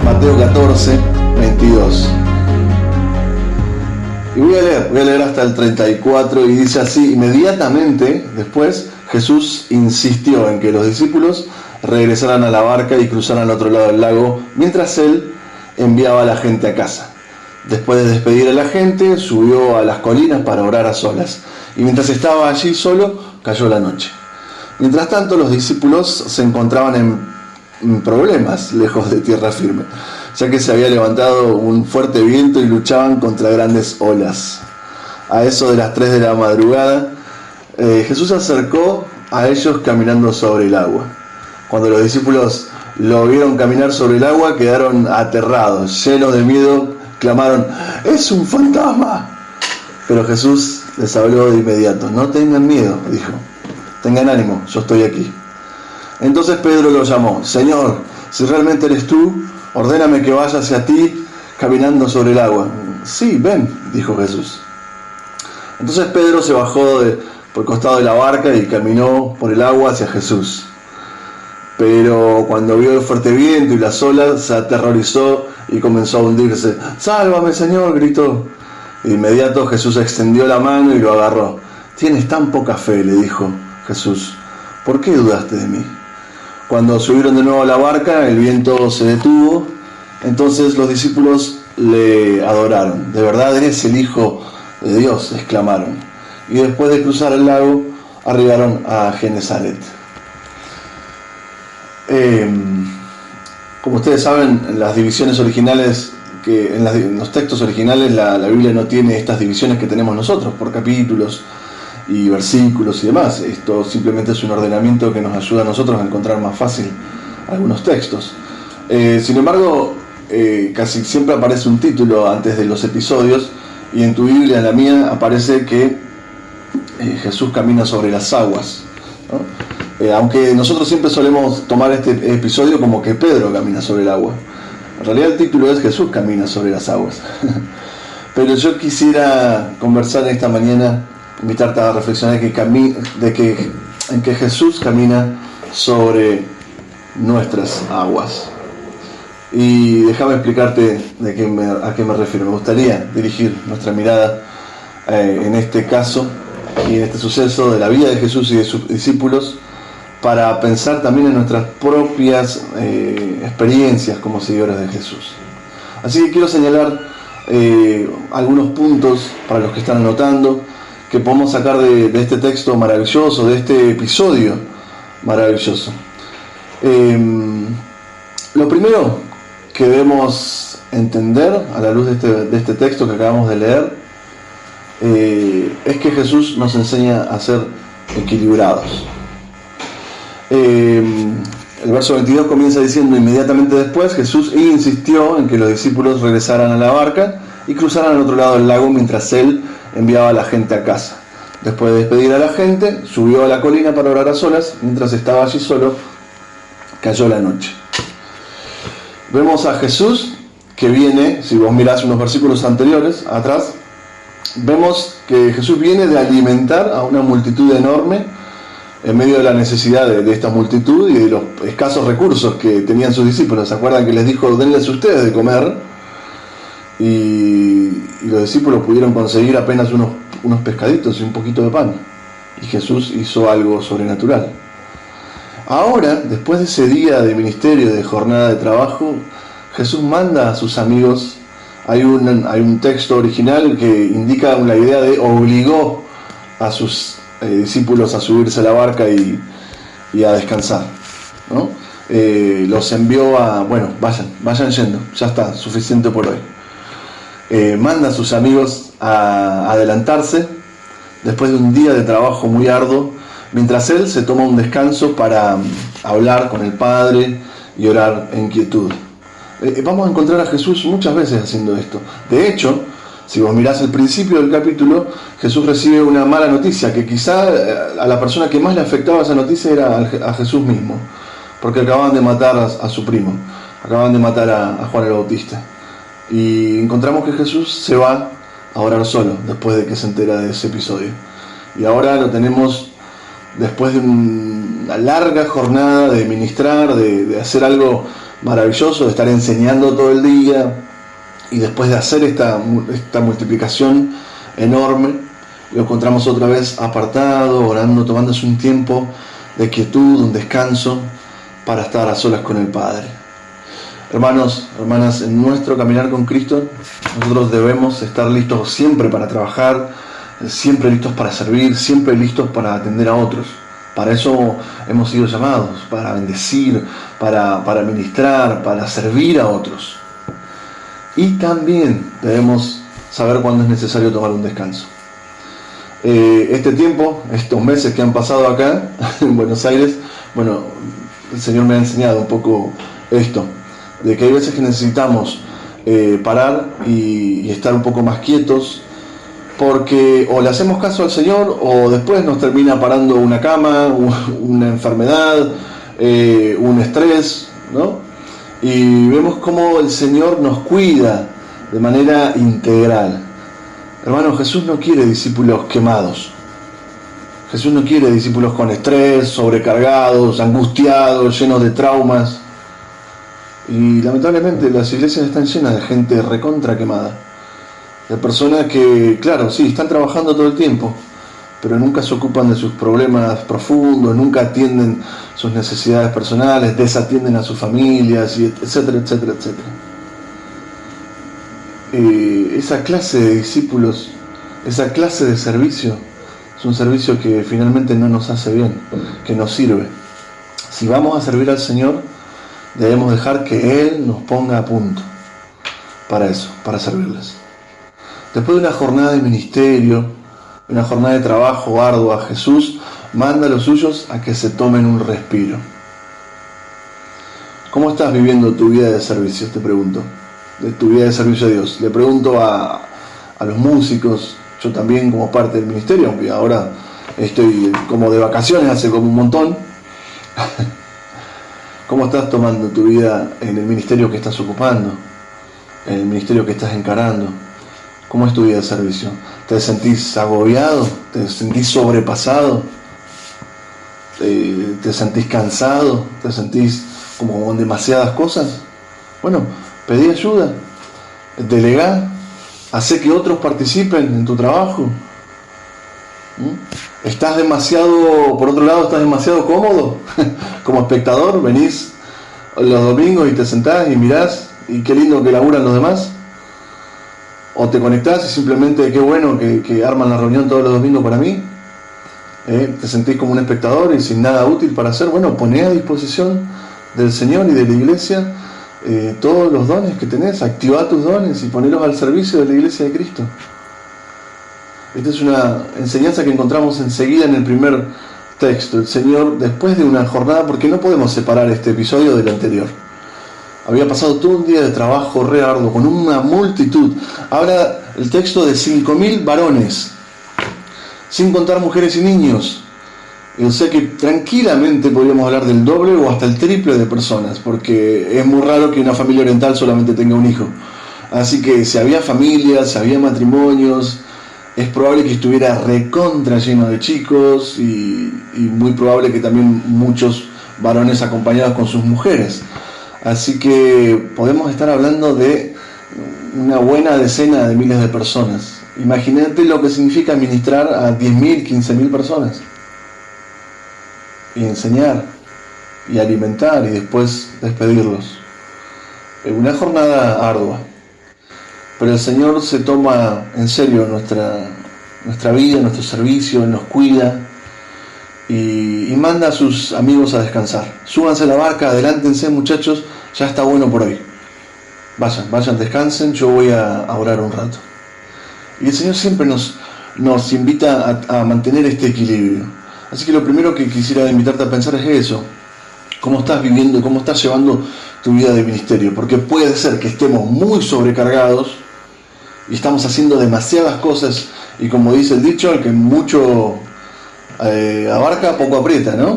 Mateo 14, 22. Y voy a leer hasta el 34 y dice así: inmediatamente después Jesús insistió en que los discípulos regresaran a la barca y cruzaran al otro lado del lago mientras él enviaba a la gente a casa. Después de despedir a la gente, subió a las colinas para orar a solas, y mientras estaba allí solo, cayó la noche. Mientras tanto, los discípulos se encontraban en problemas lejos de tierra firme, ya que se había levantado un fuerte viento y luchaban contra grandes olas. A eso de las 3 de la madrugada, Jesús se acercó a ellos caminando sobre el agua. Cuando los discípulos lo vieron caminar sobre el agua, quedaron aterrados, llenos de miedo, clamaron: ¡es un fantasma! Pero Jesús les habló de inmediato. No tengan miedo, dijo. Tengan ánimo, yo estoy aquí. Entonces Pedro lo llamó: Señor, si realmente eres tú, ordéname que vaya hacia ti caminando sobre el agua. Sí, ven, dijo Jesús. Entonces Pedro se bajó por el costado de la barca y caminó por el agua hacia Jesús. Pero cuando vio el fuerte viento y las olas, se aterrorizó y comenzó a hundirse. ¡Sálvame, Señor!, gritó. De inmediato Jesús extendió la mano y lo agarró. Tienes tan poca fe, le dijo Jesús. ¿Por qué dudaste de mí? Cuando subieron de nuevo a la barca, el viento se detuvo. Entonces los discípulos le adoraron. ¿De verdad eres el Hijo de Dios?, exclamaron. Y después de cruzar el lago, arribaron a Genesaret. Como ustedes saben, en las divisiones originales, en los textos originales, la Biblia no tiene estas divisiones que tenemos nosotros, por capítulos y versículos y demás. Esto simplemente es un ordenamiento que nos ayuda a nosotros a encontrar más fácil algunos textos. Sin embargo, casi siempre aparece un título antes de los episodios, y en tu Biblia, en la mía, aparece que Jesús camina sobre las aguas, ¿no? Aunque nosotros siempre solemos tomar este episodio como que Pedro camina sobre el agua. En realidad el título es Jesús camina sobre las aguas. Pero yo quisiera conversar esta mañana, invitarte a reflexionar en que Jesús camina sobre nuestras aguas. Y déjame explicarte a qué me refiero. Me gustaría dirigir nuestra mirada en este caso y en este suceso de la vida de Jesús y de sus discípulos, para pensar también en nuestras propias experiencias como seguidores de Jesús. Así que quiero señalar algunos puntos para los que están anotando, que podemos sacar de este texto maravilloso, de este episodio maravilloso. Lo primero que debemos entender a la luz de este texto que acabamos de leer es que Jesús nos enseña a ser equilibrados. El verso 22 comienza diciendo: inmediatamente después Jesús insistió en que los discípulos regresaran a la barca y cruzaran al otro lado del lago mientras él enviaba a la gente a casa. Después de despedir a la gente, subió a la colina para orar a solas. Mientras estaba allí solo, cayó la noche. Vemos a Jesús que viene, si vos mirás unos versículos anteriores, atrás, vemos que Jesús viene de alimentar a una multitud enorme en medio de la necesidad de esta multitud y de los escasos recursos que tenían sus discípulos. ¿Se acuerdan que les dijo: denles ustedes de comer? Y los discípulos pudieron conseguir apenas unos pescaditos y un poquito de pan. Y Jesús hizo algo sobrenatural. Ahora, después de ese día de ministerio, de jornada de trabajo, Jesús manda a sus amigos. Hay un texto original que indica la idea de obligó a sus discípulos a subirse a la barca y a descansar, ¿no? Los envió a, vayan yendo, ya está, suficiente por hoy. Manda a sus amigos a adelantarse después de un día de trabajo muy arduo, mientras él se toma un descanso para hablar con el Padre y orar en quietud. Vamos a encontrar a Jesús muchas veces haciendo esto. De hecho, si vos mirás el principio del capítulo, Jesús recibe una mala noticia, que quizá a la persona que más le afectaba esa noticia era a Jesús mismo, porque acababan de matar a su primo, acababan de matar a Juan el Bautista. Y encontramos que Jesús se va a orar solo después de que se entera de ese episodio. Y ahora lo tenemos después de una larga jornada de ministrar, de hacer algo maravilloso, de estar enseñando todo el día, y después de hacer esta multiplicación enorme, lo encontramos otra vez apartado, orando, tomándose un tiempo de quietud, un descanso, para estar a solas con el Padre. Hermanos, hermanas, en nuestro caminar con Cristo, nosotros debemos estar listos siempre para trabajar, siempre listos para servir, siempre listos para atender a otros. Para eso hemos sido llamados, para bendecir, para ministrar, para servir a otros. Y también debemos saber cuándo es necesario tomar un descanso. Este tiempo, estos meses que han pasado acá en Buenos Aires, bueno, el Señor me ha enseñado un poco esto, de que hay veces que necesitamos parar y estar un poco más quietos, porque o le hacemos caso al Señor o después nos termina parando una cama, una enfermedad, un estrés, ¿no? Y vemos cómo el Señor nos cuida de manera integral. Hermano, Jesús no quiere discípulos quemados. Jesús no quiere discípulos con estrés, sobrecargados, angustiados, llenos de traumas. Y lamentablemente las iglesias están llenas de gente recontra quemada. De personas que, claro, sí, están trabajando todo el tiempo, pero nunca se ocupan de sus problemas profundos, nunca atienden sus necesidades personales, desatienden a sus familias, etcétera, etcétera, etcétera. Esa clase de discípulos, esa clase de servicio, es un servicio que finalmente no nos hace bien, que nos sirve. Si vamos a servir al Señor, debemos dejar que Él nos ponga a punto para eso, para servirles. Después de una jornada de ministerio, una jornada de trabajo ardua, Jesús manda a los suyos a que se tomen un respiro. ¿Cómo estás viviendo tu vida de servicio? Te pregunto. De tu vida de servicio a Dios. Le pregunto a los músicos, yo también como parte del ministerio, aunque ahora estoy como de vacaciones hace como un montón. ¿Cómo estás tomando tu vida en el ministerio que estás ocupando? En el ministerio que estás encarando. ¿Cómo es tu vida de servicio? ¿Te sentís agobiado? ¿Te sentís sobrepasado? ¿Te sentís cansado? ¿Te sentís como con demasiadas cosas? Bueno, pedí ayuda, delegá, hacé que otros participen en tu trabajo. ¿Estás demasiado, por otro lado, estás demasiado cómodo como espectador? Venís los domingos y te sentás y mirás y qué lindo que laburan los demás. O te conectás y simplemente qué bueno que arman la reunión todos los domingos para mí. Te sentís como un espectador y sin nada útil para hacer. Bueno, poné a disposición del Señor y de la iglesia todos los dones que tenés. Activá tus dones y ponelos al servicio de la iglesia de Cristo. Esta es una enseñanza que encontramos enseguida en el primer texto. El Señor, después de una jornada, porque no podemos separar este episodio del anterior. Había pasado todo un día de trabajo re arduo, con una multitud. Habla el texto de 5.000 varones, sin contar mujeres y niños. O sea que tranquilamente podríamos hablar del doble o hasta el triple de personas, porque es muy raro que una familia oriental solamente tenga un hijo. Así que si había familias, si había matrimonios, es probable que estuviera recontra lleno de chicos y muy probable que también muchos varones acompañados con sus mujeres. Así que podemos estar hablando de una buena decena de miles de personas. Imagínate lo que significa ministrar a 10.000, 15.000 personas. Y enseñar, y alimentar, y después despedirlos. Una jornada ardua. Pero el Señor se toma en serio nuestra vida, nuestro servicio, nos cuida y manda a sus amigos a descansar. Súbanse a la barca, adelántense muchachos, ya está bueno por hoy. Vayan, descansen, yo voy a orar un rato. Y el Señor siempre nos invita a mantener este equilibrio. Así que lo primero que quisiera invitarte a pensar es eso. ¿Cómo estás viviendo, cómo estás llevando tu vida de ministerio? Porque puede ser que estemos muy sobrecargados y estamos haciendo demasiadas cosas y como dice el dicho, el que mucho abarca, poco aprieta, ¿no?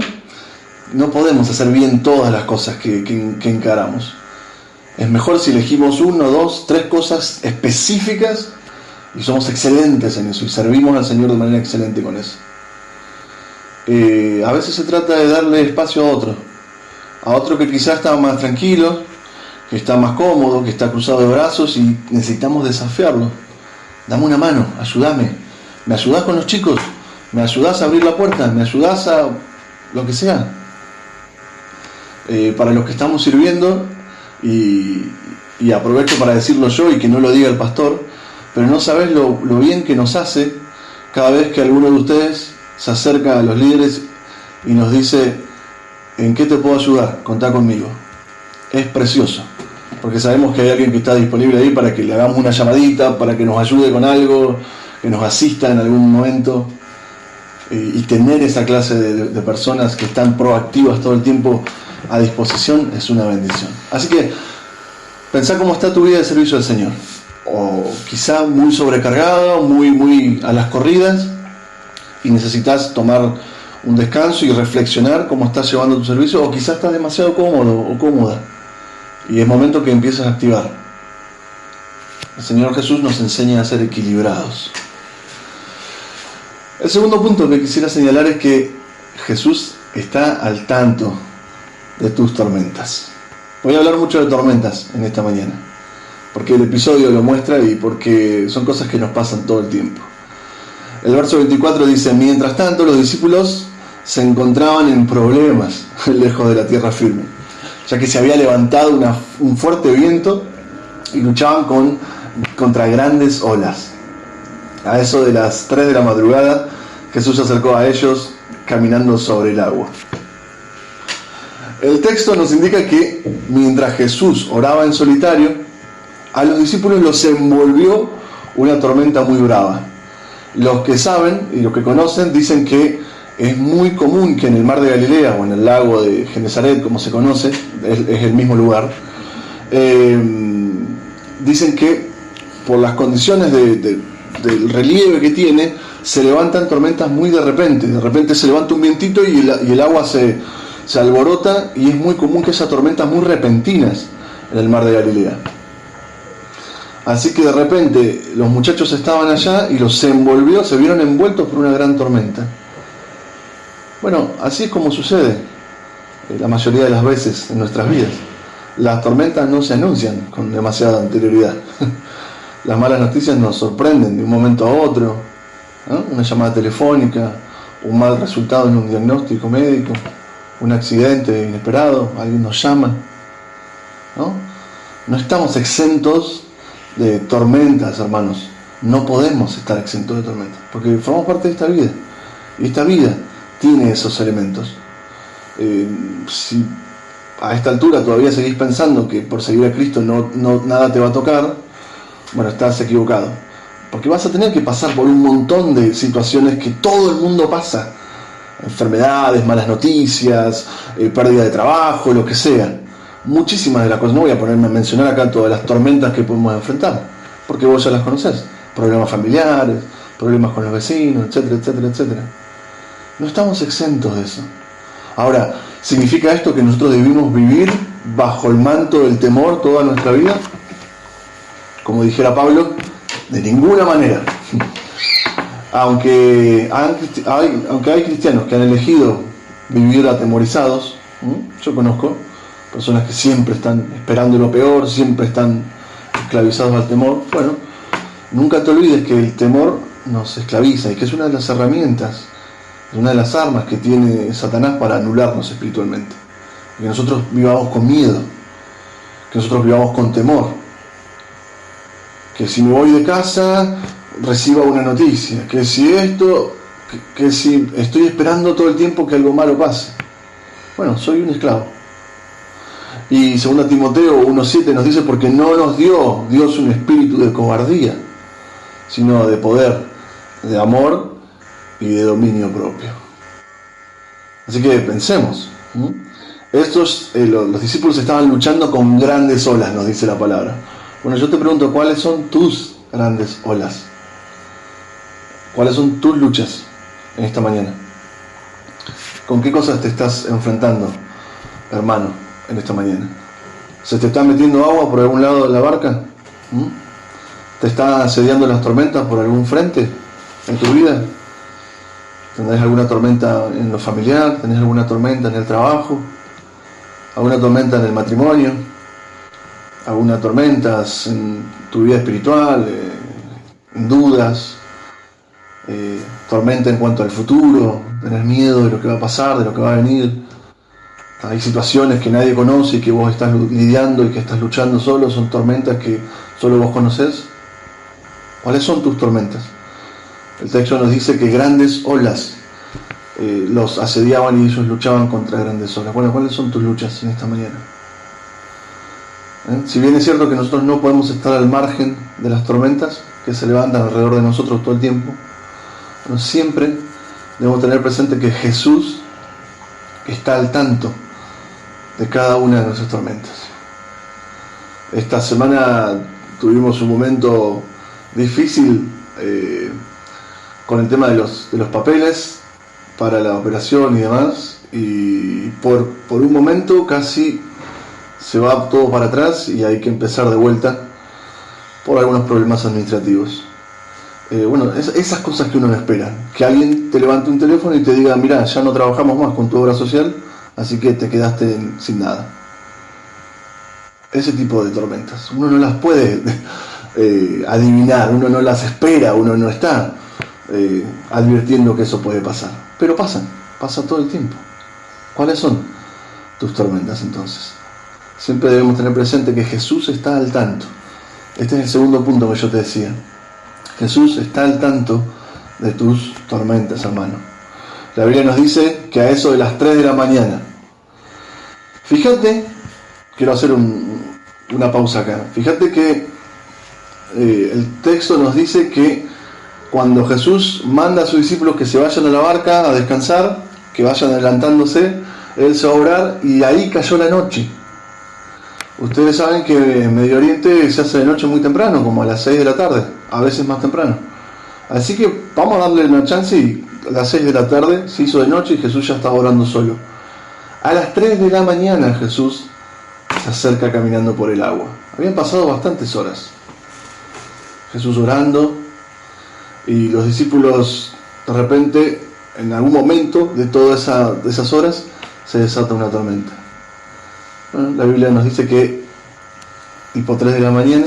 No podemos hacer bien todas las cosas que encaramos. Es mejor si elegimos 1, 2, 3 cosas específicas y somos excelentes en eso y servimos al Señor de manera excelente con eso. A veces se trata de darle espacio a otro que quizás está más tranquilo, que está más cómodo, que está cruzado de brazos y necesitamos desafiarlo. Dame una mano, ayúdame. ¿Me ayudás con los chicos? ¿Me ayudás a abrir la puerta? ¿Me ayudás a lo que sea? Para los que estamos sirviendo, y aprovecho para decirlo yo y que no lo diga el pastor, pero no sabés lo bien que nos hace cada vez que alguno de ustedes se acerca a los líderes y nos dice: ¿en qué te puedo ayudar? Contá conmigo. Es precioso, porque sabemos que hay alguien que está disponible ahí para que le hagamos una llamadita, para que nos ayude con algo, que nos asista en algún momento. Y tener esa clase de personas que están proactivas todo el tiempo a disposición es una bendición. Así que pensá cómo está tu vida de servicio al Señor. O quizá muy sobrecargado, muy a las corridas, y necesitas tomar un descanso y reflexionar cómo estás llevando tu servicio, o quizás estás demasiado cómodo o cómoda y es momento que empieces a activar. El Señor Jesús nos enseña a ser equilibrados. El segundo punto que quisiera señalar es que Jesús está al tanto de tus tormentas. Voy a hablar mucho de tormentas en esta mañana, porque el episodio lo muestra y porque son cosas que nos pasan todo el tiempo. El verso 24 dice: mientras tanto los discípulos se encontraban en problemas lejos de la tierra firme, ya que se había levantado un fuerte viento y luchaban contra grandes olas. A eso de las 3 de la madrugada, Jesús se acercó a ellos caminando sobre el agua. El texto nos indica que mientras Jesús oraba en solitario, a los discípulos los envolvió una tormenta muy brava. Los que saben y los que conocen dicen que es muy común que en el mar de Galilea o en el lago de Genesaret, como se conoce, es el mismo lugar, dicen que por las condiciones del relieve que tiene, se levantan tormentas muy de repente se levanta un vientito y el agua se alborota, y es muy común que haya tormentas muy repentinas en el mar de Galilea. Así que de repente los muchachos estaban allá y los envolvió, se vieron envueltos por una gran tormenta. Bueno, así es como sucede la mayoría de las veces en nuestras vidas. Las tormentas no se anuncian con demasiada anterioridad. Las malas noticias nos sorprenden de un momento a otro, ¿no? Una llamada telefónica, un mal resultado en un diagnóstico médico, un accidente inesperado, alguien nos llama, ¿no? No estamos exentos de tormentas, hermanos. No podemos estar exentos de tormentas, porque formamos parte de esta vida, y esta vida tiene esos elementos. Si a esta altura todavía seguís pensando que por seguir a Cristo nada te va a tocar, bueno, estás equivocado, porque vas a tener que pasar por un montón de situaciones que todo el mundo pasa: enfermedades, malas noticias, pérdida de trabajo, lo que sea. Muchísimas de las cosas. No voy a ponerme a mencionar acá todas las tormentas que podemos enfrentar, porque vos ya las conocés: problemas familiares, problemas con los vecinos, etcétera, etcétera, etcétera. No estamos exentos de eso. Ahora, ¿significa esto que nosotros debimos vivir bajo el manto del temor toda nuestra vida? Como dijera Pablo, de ninguna manera. Aunque hay cristianos que han elegido vivir atemorizados, yo conozco personas que siempre están esperando lo peor, siempre están esclavizados al temor. Bueno, nunca te olvides que el temor nos esclaviza y que es una de las herramientas, es una de las armas que tiene Satanás para anularnos espiritualmente. Que nosotros vivamos con miedo, que nosotros vivamos con temor. Que si me voy de casa reciba una noticia, que si esto, que si estoy esperando todo el tiempo que algo malo pase. Bueno, soy un esclavo. Y 2 Timoteo 1:7 nos dice: porque no nos dio Dios un espíritu de cobardía, sino de poder, de amor y de dominio propio. Así que pensemos. Los discípulos estaban luchando con grandes olas, nos dice la palabra. Bueno, yo te pregunto, ¿cuáles son tus grandes olas? ¿Cuáles son tus luchas en esta mañana? ¿Con qué cosas te estás enfrentando, hermano, en esta mañana? ¿Se te está metiendo agua por algún lado de la barca? ¿Te están asediando las tormentas por algún frente en tu vida? ¿Tendrás alguna tormenta en lo familiar? ¿Tenés alguna tormenta en el trabajo? ¿Alguna tormenta en el matrimonio? ¿Alguna tormenta en tu vida espiritual? ¿En dudas? ¿Tormenta en cuanto al futuro? ¿Tenés miedo de lo que va a pasar, de lo que va a venir? Hay situaciones que nadie conoce y que vos estás lidiando y que estás luchando solo. ¿Son tormentas que solo vos conocés? ¿Cuáles son tus tormentas? El texto nos dice que grandes olas los asediaban y ellos luchaban contra grandes olas. Bueno, ¿cuáles son tus luchas en esta mañana? Si bien es cierto que nosotros no podemos estar al margen de las tormentas que se levantan alrededor de nosotros todo el tiempo, pero siempre debemos tener presente que Jesús está al tanto de cada una de nuestras tormentas. Esta semana tuvimos un momento difícil con el tema de los papeles para la operación y demás, y por un momento casi se va todo para atrás y hay que empezar de vuelta por algunos problemas administrativos. Esas cosas que uno no espera, que alguien te levante un teléfono y te diga: mirá, ya no trabajamos más con tu obra social, así que te quedaste sin nada. Ese tipo de tormentas uno no las puede adivinar, uno no las espera, uno no está advirtiendo que eso puede pasar, pero pasa todo el tiempo. ¿Cuáles son tus tormentas entonces? Siempre debemos tener presente que Jesús está al tanto. Este es el segundo punto que yo te decía. Jesús está al tanto de tus tormentas, hermano. La Biblia nos dice que a eso de las 3 de la mañana. Fíjate, quiero hacer una pausa acá. Fíjate que el texto nos dice que cuando Jesús manda a sus discípulos que se vayan a la barca a descansar, que vayan adelantándose, Él se va a orar y ahí cayó la noche. Ustedes saben que en Medio Oriente se hace de noche muy temprano, como a las 6 de la tarde, a veces más temprano. Así que vamos a darle una chance y a las 6 de la tarde se hizo de noche y Jesús ya estaba orando solo. A las 3 de la mañana Jesús se acerca caminando por el agua. Habían pasado bastantes horas. Jesús orando y los discípulos de repente, en algún momento de todas esas horas, se desata una tormenta. Bueno, la Biblia nos dice que tipo 3 de la mañana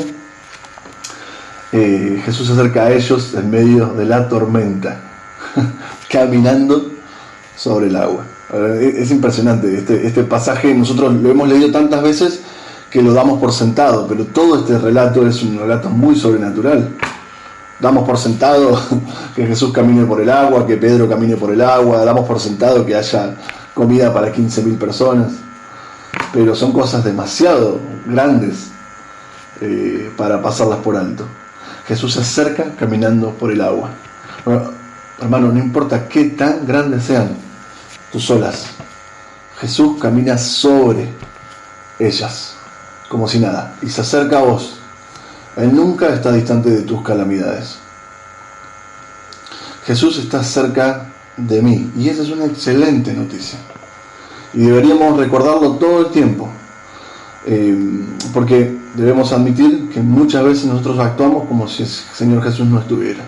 Jesús se acerca a ellos en medio de la tormenta, caminando sobre el agua. Es impresionante este pasaje. Nosotros lo hemos leído tantas veces que lo damos por sentado, pero todo este relato es un relato muy sobrenatural. Damos por sentado que Jesús camine por el agua, que Pedro camine por el agua, damos por sentado que haya comida para 15.000 personas, pero son cosas demasiado grandes para pasarlas por alto. Jesús se acerca caminando por el agua. Bueno, hermano, no importa qué tan grandes sean tus olas, Jesús camina sobre ellas como si nada y se acerca a vos. Él nunca está distante de tus calamidades. Jesús está cerca de mí y esa es una excelente noticia y deberíamos recordarlo todo el tiempo, porque debemos admitir que muchas veces nosotros actuamos como si el Señor Jesús no estuviera.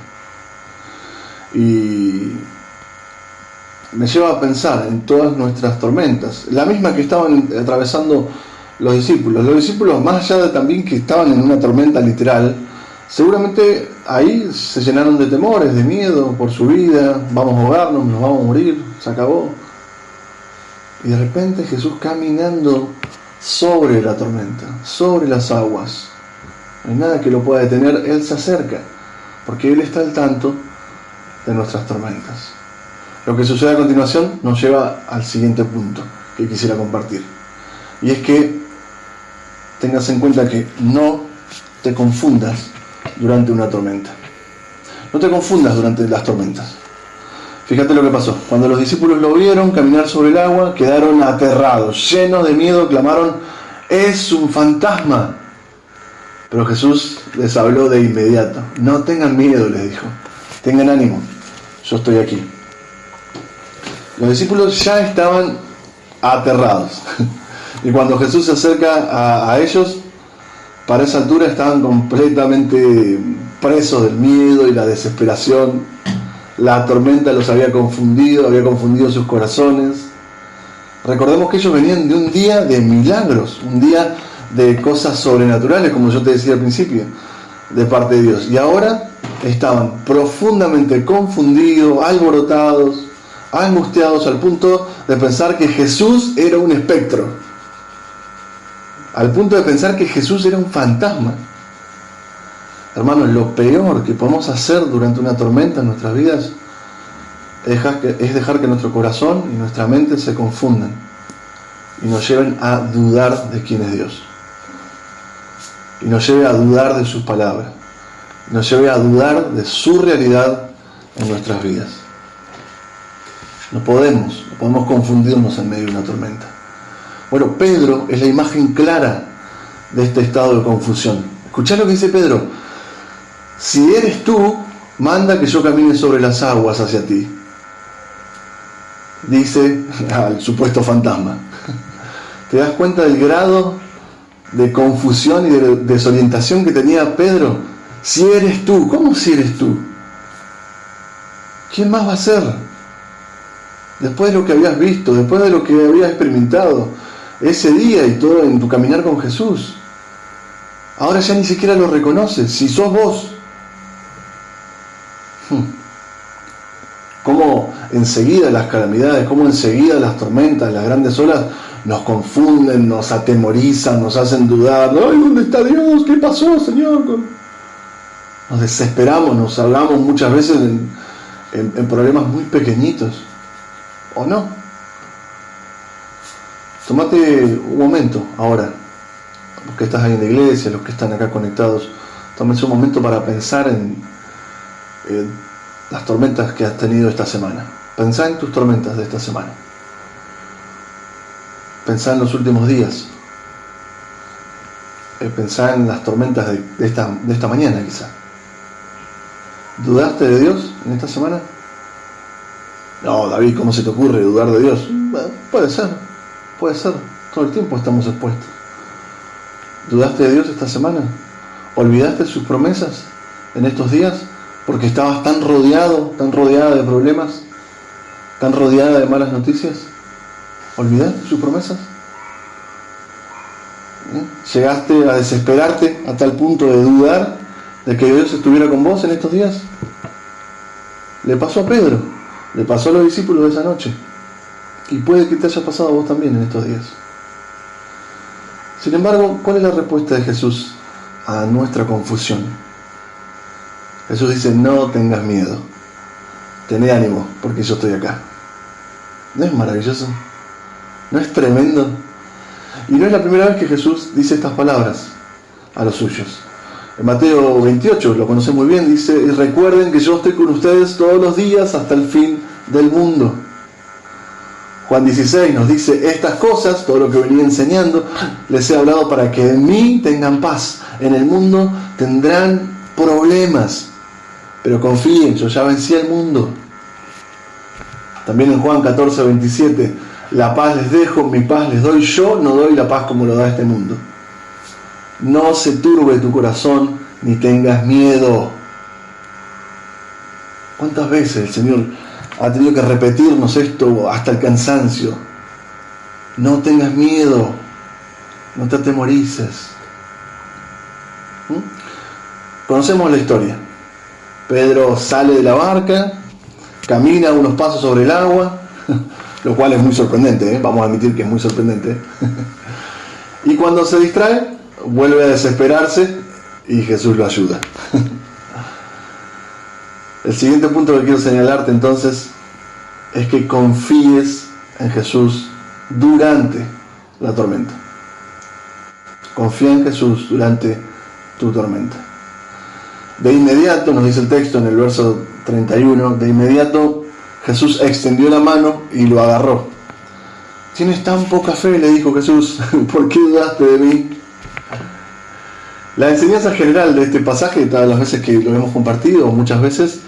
Y me lleva a pensar en todas nuestras tormentas, la misma que estaban atravesando los discípulos. Los discípulos, más allá de también que estaban en una tormenta literal, seguramente ahí se llenaron de temores, de miedo por su vida. Vamos a ahogarnos, nos vamos a morir, se acabó. Y de repente Jesús caminando sobre la tormenta, sobre las aguas. No hay nada que lo pueda detener. Él se acerca, porque Él está al tanto de nuestras tormentas. Lo que sucede a continuación nos lleva al siguiente punto que quisiera compartir. Y es que tengas en cuenta que no te confundas durante una tormenta. No te confundas durante las tormentas. Fíjate lo que pasó. Cuando los discípulos lo vieron caminar sobre el agua, quedaron aterrados, llenos de miedo, clamaron: ¡es un fantasma! Pero Jesús les habló de inmediato. No tengan miedo, les dijo. Tengan ánimo, yo estoy aquí. Los discípulos ya estaban aterrados. Y cuando Jesús se acerca a ellos, para esa altura estaban completamente presos del miedo y la desesperación. La tormenta los había confundido sus corazones. Recordemos que ellos venían de un día de milagros, un día de cosas sobrenaturales, como yo te decía al principio, de parte de Dios. Y ahora estaban profundamente confundidos, alborotados, angustiados, al punto de pensar que Jesús era un espectro, al punto de pensar que Jesús era un fantasma. Hermanos, lo peor que podemos hacer durante una tormenta en nuestras vidas es dejar que nuestro corazón y nuestra mente se confundan y nos lleven a dudar de quién es Dios, y nos lleve a dudar de sus palabras, y nos lleve a dudar de su realidad en nuestras vidas. No podemos confundirnos en medio de una tormenta. Bueno, Pedro es la imagen clara de este estado de confusión. Escuchá lo que dice Pedro: si eres tú, manda que yo camine sobre las aguas hacia ti. Dice al supuesto fantasma. ¿Te das cuenta del grado de confusión y de desorientación que tenía Pedro? Si eres tú, ¿cómo si eres tú? ¿Quién más va a ser? Después de lo que habías visto, después de lo que habías experimentado ese día y todo en tu caminar con Jesús, ahora ya ni siquiera lo reconoces. Si sos vos, cómo enseguida las calamidades, cómo enseguida las tormentas, las grandes olas nos confunden, nos atemorizan, nos hacen dudar. ¡Ay, dónde está Dios! ¿Qué pasó, Señor? Nos desesperamos, nos ahogamos muchas veces en problemas muy pequeñitos. ¿O no? Tómate un momento ahora, los que estás ahí en la iglesia, los que están acá conectados, tómense un momento para pensar en las tormentas que has tenido esta semana. Pensá en tus tormentas de esta semana. Pensá en los últimos días. Pensá en las tormentas de esta mañana, quizá. ¿Dudaste de Dios en esta semana? No, David, ¿cómo se te ocurre dudar de Dios? Bueno, puede ser. Todo el tiempo estamos expuestos. ¿Dudaste de Dios esta semana? ¿Olvidaste sus promesas en estos días? Porque estabas tan rodeada de problemas, tan rodeada de malas noticias. ¿Olvidaste sus promesas? ¿Llegaste a desesperarte a tal punto de dudar de que Dios estuviera con vos en estos días? Le pasó a Pedro, le pasó a los discípulos de esa noche, y puede que te haya pasado a vos también en estos días. Sin embargo, ¿cuál es la respuesta de Jesús a nuestra confusión? Jesús dice: no tengas miedo, tené ánimo, porque yo estoy acá. ¿No es maravilloso? ¿No es tremendo? Y no es la primera vez que Jesús dice estas palabras a los suyos. En Mateo 28, lo conocen muy bien, dice: y recuerden que yo estoy con ustedes todos los días hasta el fin del mundo. Juan 16 nos dice: estas cosas, todo lo que venía enseñando, les he hablado para que en mí tengan paz. En el mundo tendrán problemas, pero confíen, yo ya vencí al mundo. También en Juan 14, 27, la paz les dejo, mi paz les doy, yo no doy la paz como lo da este mundo. No se turbe tu corazón, ni tengas miedo. ¿Cuántas veces el Señor ha tenido que repetirnos esto hasta el cansancio? No tengas miedo, no te atemorices. Conocemos la historia. Pedro sale de la barca, camina unos pasos sobre el agua, lo cual es muy sorprendente, vamos a admitir que es muy sorprendente. Y cuando se distrae, vuelve a desesperarse y Jesús lo ayuda. El siguiente punto que quiero señalarte entonces es que confíes en Jesús durante la tormenta. Confía en Jesús durante tu tormenta. De inmediato, nos dice el texto en el verso 31, de inmediato Jesús extendió la mano y lo agarró. Tienes tan poca fe, le dijo Jesús, ¿por qué dudaste de mí? La enseñanza general de este pasaje, todas las veces que lo hemos compartido, muchas veces,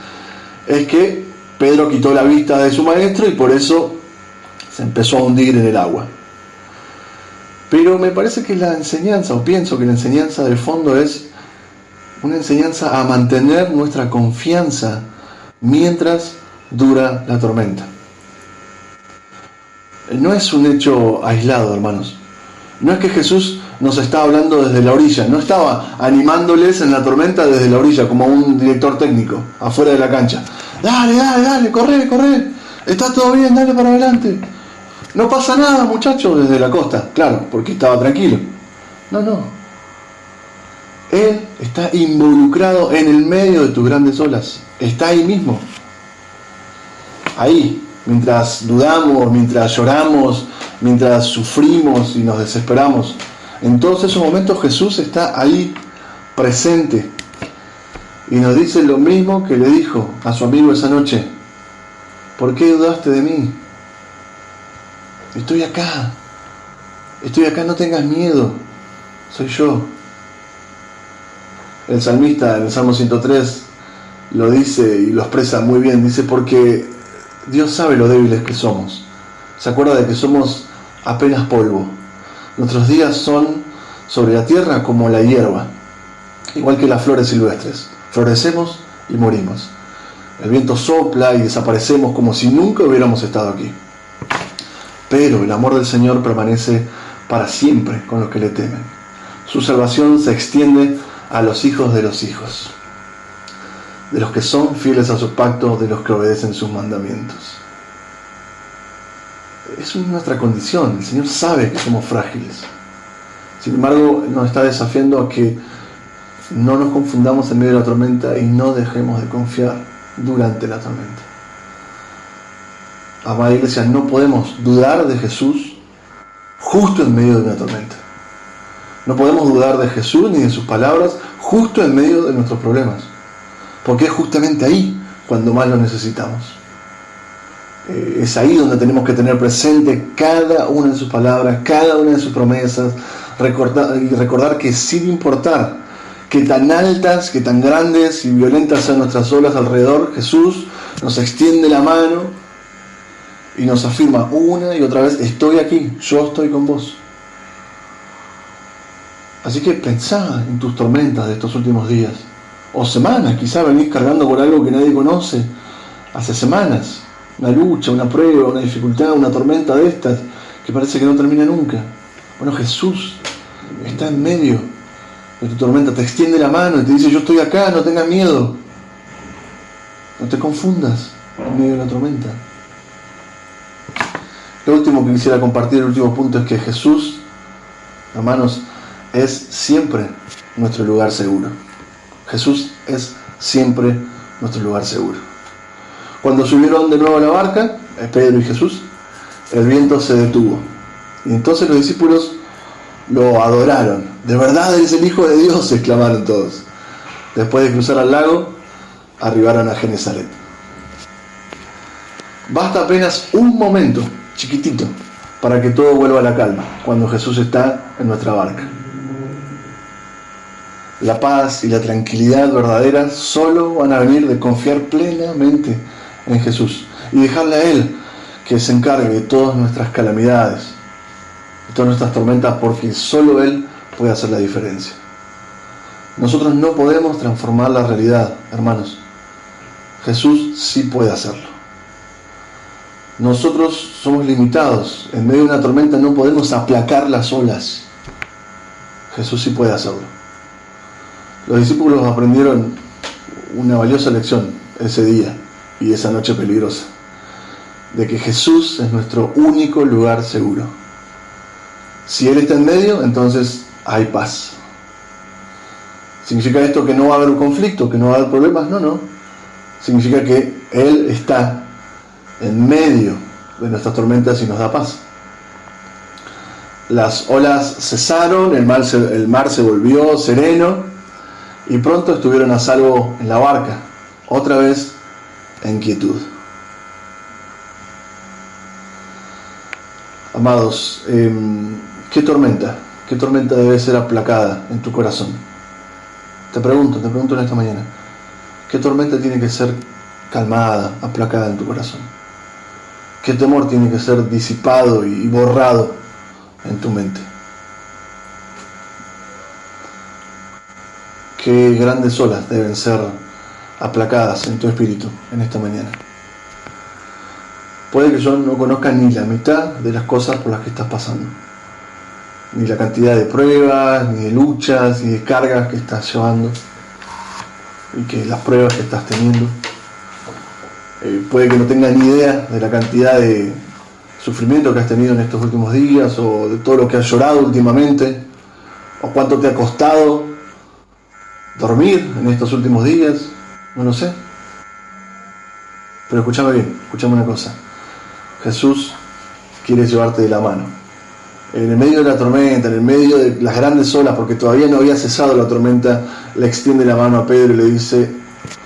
es que Pedro quitó la vista de su maestro y por eso se empezó a hundir en el agua. Pero me parece que la enseñanza, o pienso que la enseñanza de fondo es una enseñanza a mantener nuestra confianza mientras dura la tormenta. No es un hecho aislado, hermanos. No es que Jesús nos está hablando desde la orilla, no estaba animándoles en la tormenta desde la orilla como un director técnico afuera de la cancha. Dale, corre, está todo bien, dale para adelante. No pasa nada, muchachos, desde la costa, claro, porque estaba tranquilo. No. Él está involucrado en el medio de tus grandes olas, está ahí mismo. Ahí, mientras dudamos, mientras lloramos, mientras sufrimos y nos desesperamos. En todos esos momentos Jesús está ahí presente y nos dice lo mismo que le dijo a su amigo esa noche. ¿Por qué dudaste de mí? Estoy acá, no tengas miedo, soy yo. El salmista en el Salmo 103 lo dice y lo expresa muy bien, dice porque Dios sabe lo débiles que somos, se acuerda de que somos apenas polvo. Nuestros días son sobre la tierra como la hierba, igual que las flores silvestres. Florecemos y morimos. El viento sopla y desaparecemos como si nunca hubiéramos estado aquí. Pero el amor del Señor permanece para siempre con los que le temen. Su salvación se extiende a los hijos, de los que son fieles a su pacto, de los que obedecen sus mandamientos. Es nuestra condición, el Señor sabe que somos frágiles. Sin embargo, nos está desafiando a que no nos confundamos en medio de la tormenta y no dejemos de confiar durante la tormenta. Amada iglesia, no podemos dudar de Jesús justo en medio de una tormenta. No podemos dudar de Jesús ni de sus palabras justo en medio de nuestros problemas, porque es justamente ahí cuando más lo necesitamos. Es ahí donde tenemos que tener presente cada una de sus palabras, cada una de sus promesas, recordar que sin importar que tan altas, que tan grandes y violentas sean nuestras olas alrededor, Jesús nos extiende la mano y nos afirma una y otra vez: estoy aquí, yo estoy con vos. Así que pensá en tus tormentas de estos últimos días, o semanas. Quizá venís cargando con algo que nadie conoce hace semanas, una lucha, una prueba, una dificultad, una tormenta de estas que parece que no termina nunca. Bueno, Jesús está en medio de tu tormenta, te extiende la mano y te dice: yo estoy acá, no tengas miedo, no te confundas en medio de la tormenta. Lo último que quisiera compartir, el último punto, es que Jesús, hermanos, es siempre nuestro lugar seguro. Jesús es siempre nuestro lugar seguro. Cuando subieron de nuevo a la barca, Pedro y Jesús, el viento se detuvo. Y entonces los discípulos lo adoraron. De verdad eres el Hijo de Dios, exclamaron todos. Después de cruzar al lago, arribaron a Genesaret. Basta apenas un momento, chiquitito, para que todo vuelva a la calma, cuando Jesús está en nuestra barca. La paz y la tranquilidad verdadera solo van a venir de confiar plenamente en Jesús y dejarle a Él que se encargue de todas nuestras calamidades, de todas nuestras tormentas, porque solo Él puede hacer la diferencia. Nosotros no podemos transformar la realidad, hermanos. Jesús sí puede hacerlo. Nosotros somos limitados. En medio de una tormenta no podemos aplacar las olas. Jesús sí puede hacerlo. Los discípulos aprendieron una valiosa lección ese día y esa noche peligrosa, de que Jesús es nuestro único lugar seguro. Si Él está en medio, entonces hay paz. ¿Significa esto que no va a haber un conflicto, que no va a haber problemas? No. Significa que Él está en medio de nuestras tormentas y nos da paz. Las olas cesaron, el mar se volvió sereno y pronto estuvieron a salvo en la barca, otra vez en quietud. Amados, ¿qué tormenta debe ser aplacada en tu corazón? Te pregunto en esta mañana, ¿qué tormenta tiene que ser calmada, aplacada en tu corazón? ¿Qué temor tiene que ser disipado y borrado en tu mente? ¿Qué grandes olas deben ser aplacadas en tu espíritu en esta mañana. Puede que yo no conozca ni la mitad de las cosas por las que estás pasando, ni la cantidad de pruebas, ni de luchas, ni de cargas que estás llevando, y que las pruebas que estás teniendo. Puede que no tenga ni idea de la cantidad de sufrimiento que has tenido en estos últimos días, o de todo lo que has llorado últimamente, o cuánto te ha costado dormir en estos últimos días, no lo sé. Pero escúchame bien, escúchame una cosa. Jesús quiere llevarte de la mano. En el medio de la tormenta, en el medio de las grandes olas, porque todavía no había cesado la tormenta, le extiende la mano a Pedro y le dice: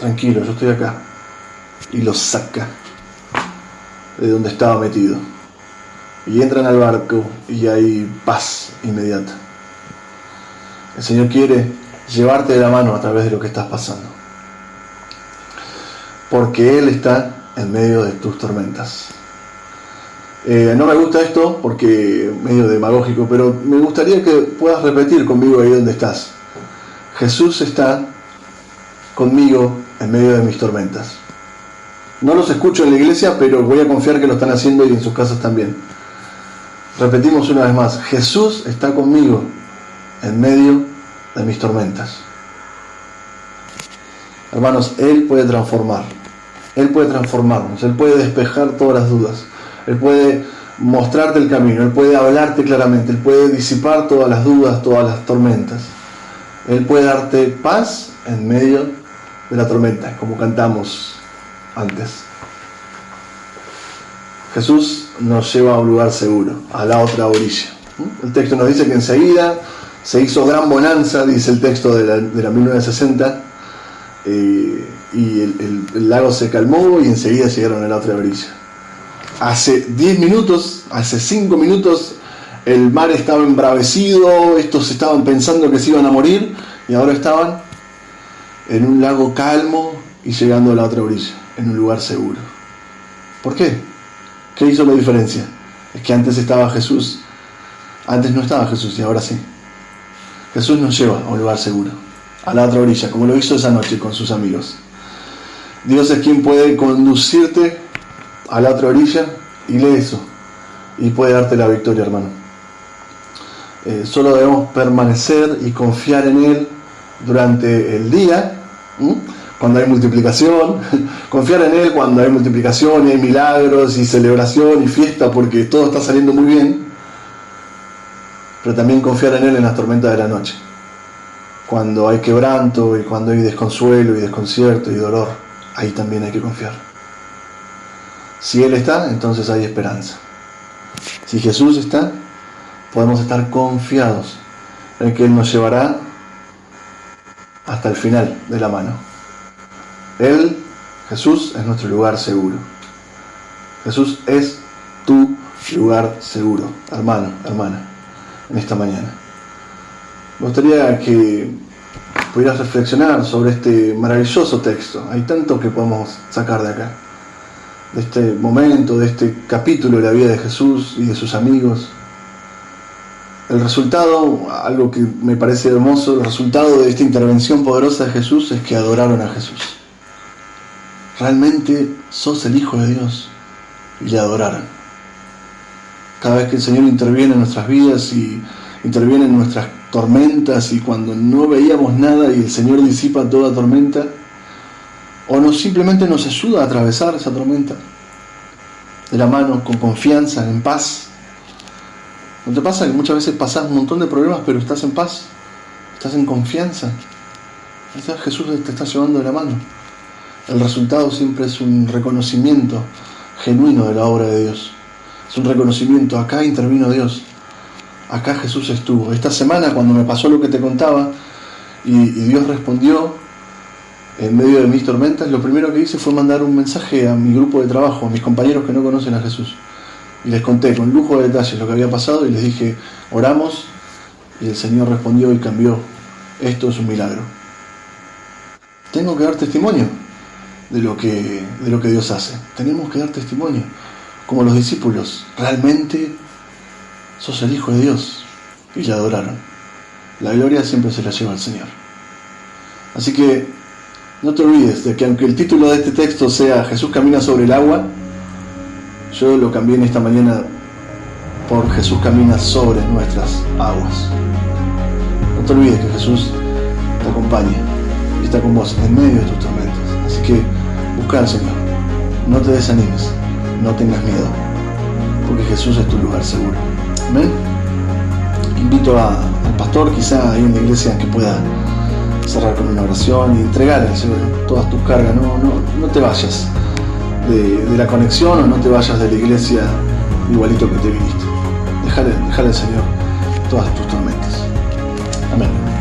tranquilo, yo estoy acá. Y lo saca de donde estaba metido. Y entran al barco y hay paz inmediata. El Señor quiere llevarte de la mano a través de lo que estás pasando, porque Él está en medio de tus tormentas. No me gusta esto porque es medio demagógico, pero me gustaría que puedas repetir conmigo ahí donde estás: Jesús está conmigo en medio de mis tormentas. No los escucho en la iglesia, pero voy a confiar que lo están haciendo y en sus casas también. Repetimos una vez más: Jesús está conmigo en medio de mis tormentas. Hermanos, Él puede transformar. Él puede transformarnos. Él puede despejar todas las dudas. Él puede mostrarte el camino. Él puede hablarte claramente. Él puede disipar todas las dudas, todas las tormentas. Él puede darte paz en medio de la tormenta, como cantamos antes. Jesús nos lleva a un lugar seguro, a la otra orilla. El texto nos dice que enseguida se hizo gran bonanza, dice el texto de la 1960, y el lago se calmó y enseguida llegaron a la otra orilla. Hace 10 minutos, hace 5 minutos, el mar estaba embravecido, estos estaban pensando que se iban a morir, y ahora estaban en un lago calmo y llegando a la otra orilla, en un lugar seguro. ¿Por qué? ¿Qué hizo la diferencia? Es que antes estaba Jesús, antes no estaba Jesús y ahora sí. Jesús nos lleva a un lugar seguro, a la otra orilla, como lo hizo esa noche con sus amigos. Dios es quien puede conducirte a la otra orilla, y lee eso, y puede darte la victoria, hermano. Solo debemos permanecer y confiar en Él durante el día, cuando hay multiplicación, confiar en Él cuando hay multiplicación y hay milagros y celebración y fiesta porque todo está saliendo muy bien, pero también confiar en Él en las tormentas de la noche, cuando hay quebranto y cuando hay desconsuelo y desconcierto y dolor. Ahí también hay que confiar. Si Él está, entonces hay esperanza. Si Jesús está, podemos estar confiados en que Él nos llevará hasta el final de la mano. Él, Jesús, es nuestro lugar seguro. Jesús es tu lugar seguro, hermano, hermana, en esta mañana. Me gustaría que pudieras reflexionar sobre este maravilloso texto. Hay tanto que podemos sacar de acá, de este momento, de este capítulo de la vida de Jesús y de sus amigos. El resultado, algo que me parece hermoso, el resultado de esta intervención poderosa de Jesús es que adoraron a Jesús. Realmente sos el Hijo de Dios, y le adoraron. Cada vez que el Señor interviene en nuestras vidas y interviene en nuestras tormentas, y cuando no veíamos nada y el Señor disipa toda tormenta, o simplemente nos ayuda a atravesar esa tormenta de la mano, con confianza, en paz. ¿No te pasa que muchas veces pasás un montón de problemas, pero estás en paz, estás en confianza? Jesús te está llevando de la mano. El resultado siempre es un reconocimiento genuino de la obra de Dios. Es un reconocimiento: acá intervino Dios, acá Jesús estuvo. Esta semana, cuando me pasó lo que te contaba y Dios respondió en medio de mis tormentas, lo primero que hice fue mandar un mensaje a mi grupo de trabajo, a mis compañeros que no conocen a Jesús, y les conté con lujo de detalles lo que había pasado, y les dije: oramos y el Señor respondió y cambió. Esto es un milagro. Tengo que dar testimonio de lo que Dios hace. Tenemos que dar testimonio, como los discípulos. Realmente sos el Hijo de Dios, y le adoraron. La gloria siempre se la lleva al Señor. Así que No te olvides de que aunque el título de este texto sea Jesús camina sobre el agua, yo lo cambié en esta mañana por Jesús camina sobre nuestras aguas. No te olvides que Jesús te acompaña y está con vos en medio de tus tormentas. Así que busca al Señor, no te desanimes, no tengas miedo, porque Jesús es tu lugar seguro. Amén. Invito al pastor, quizá ahí en la iglesia, que pueda cerrar con una oración y entregar al Señor todas tus cargas. No te vayas de la conexión, o no te vayas de la iglesia igualito que te viniste. Déjale al Señor todas tus tormentas. Amén.